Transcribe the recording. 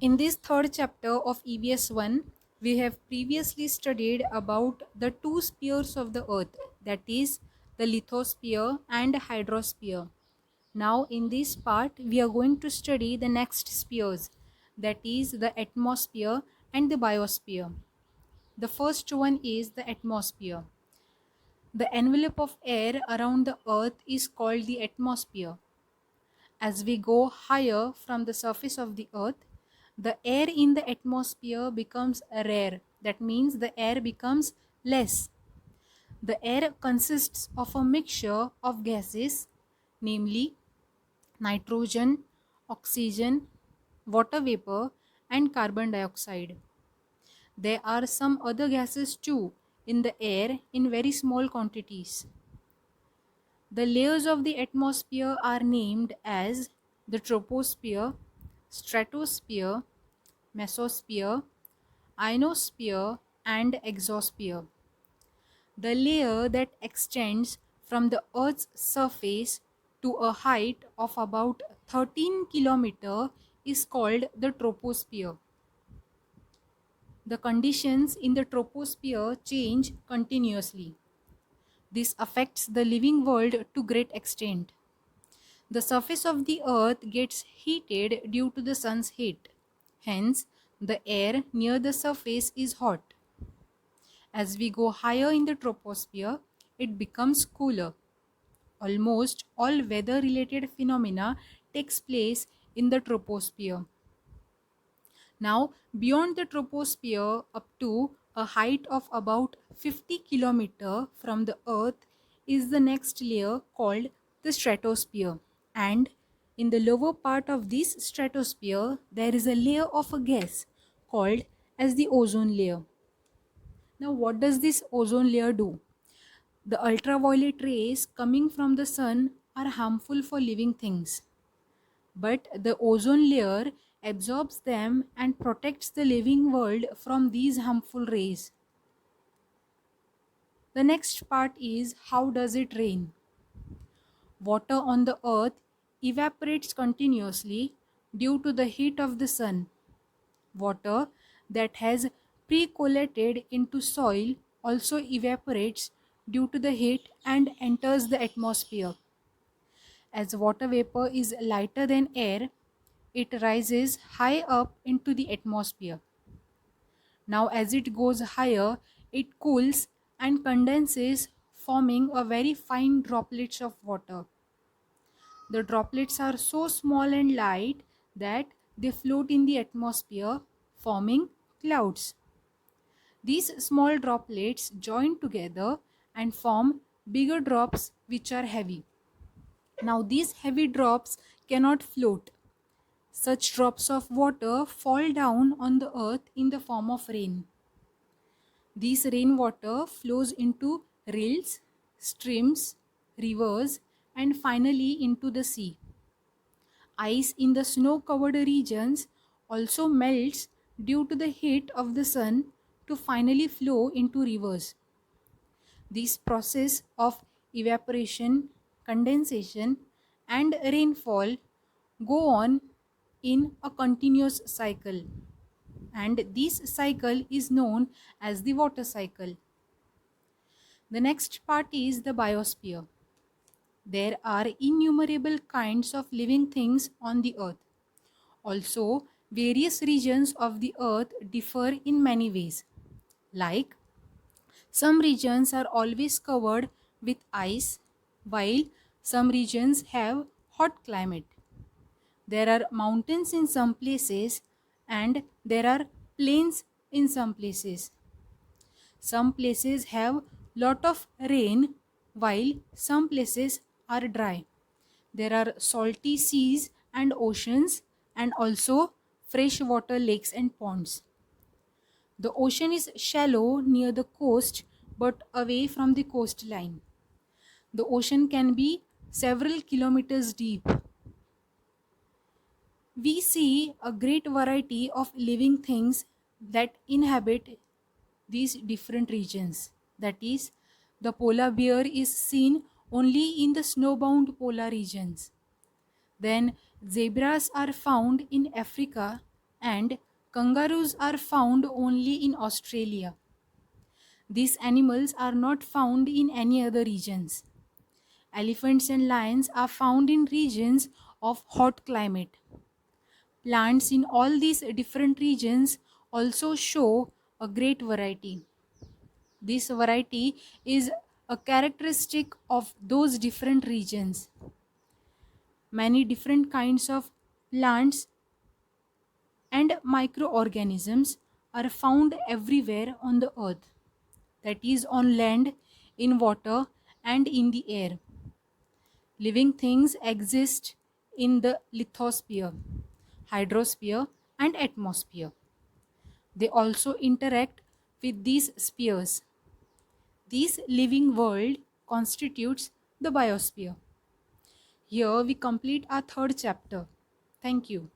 In this third chapter of EVS 1, we have previously studied about the two spheres of the earth, that is the lithosphere and hydrosphere. Now in this part we are going to study the next spheres, that is the atmosphere and the biosphere. The first one is the atmosphere. The envelope of air around the earth is called the atmosphere. As we go higher from the surface of the earth, the air in the atmosphere becomes rare. That means the air becomes less. The air consists of a mixture of gases, namely nitrogen, oxygen, water vapor, and carbon dioxide. There are some other gases too in the air in very small quantities. The layers of the atmosphere are named as the troposphere, stratosphere, mesosphere, ionosphere, and exosphere. The layer that extends from the Earth's surface to a height of about 13 km is called the troposphere. The conditions in the troposphere change continuously. This affects the living world to great extent. The surface of the earth gets heated due to the sun's heat. Hence, the air near the surface is hot. As we go higher in the troposphere, it becomes cooler. Almost all weather related phenomena takes place in the troposphere. Now, beyond the troposphere up to a height of about 50 km from the earth is the next layer called the stratosphere. And in the lower part of this stratosphere, there is a layer of a gas called as the ozone layer. Now, what does this ozone layer do? The ultraviolet rays coming from the sun are harmful for living things, but the ozone layer absorbs them and protects the living world from these harmful rays. The next part is, how does it rain? Water on the earth evaporates continuously due to the heat of the sun. Water that has percolated into soil also evaporates due to the heat and enters the atmosphere. As water vapor is lighter than air, it rises high up into the atmosphere. Now, as it goes higher, it cools and condenses, forming a very fine droplets of water. The droplets are so small and light that they float in the atmosphere, forming clouds. These small droplets join together and form bigger drops which are heavy. Now, these heavy drops cannot float. Such drops of water fall down on the earth in the form of rain. This rainwater flows into rills, streams, rivers, and finally into the sea. Ice in the snow-covered regions also melts due to the heat of the sun to finally flow into rivers. This process of evaporation, condensation, and rainfall go on in a continuous cycle, and this cycle is known as the water cycle. The next part is the biosphere. There are innumerable kinds of living things on the earth. Also, various regions of the earth differ in many ways. Like, some regions are always covered with ice, while some regions have hot climate. There are mountains in some places and there are plains in some places. Some places have lot of rain while some places are dry. There are salty seas and oceans and also freshwater lakes and ponds. The ocean is shallow near the coast but away from the coastline. The ocean can be several kilometers deep. We see a great variety of living things that inhabit these different regions. That is, the polar bear is seen only in the snowbound polar regions. Then zebras are found in Africa, and kangaroos are found only in Australia. These animals are not found in any other regions. Elephants and lions are found in regions of hot climate. Plants in all these different regions also show a great variety. This variety is a characteristic of those different regions. Many different kinds of plants and microorganisms are found everywhere on the earth, that is, on land, in water, and in the air. Living things exist in the lithosphere, hydrosphere, and atmosphere. They also interact with these spheres. This living world constitutes the biosphere. Here we complete our third chapter. Thank you.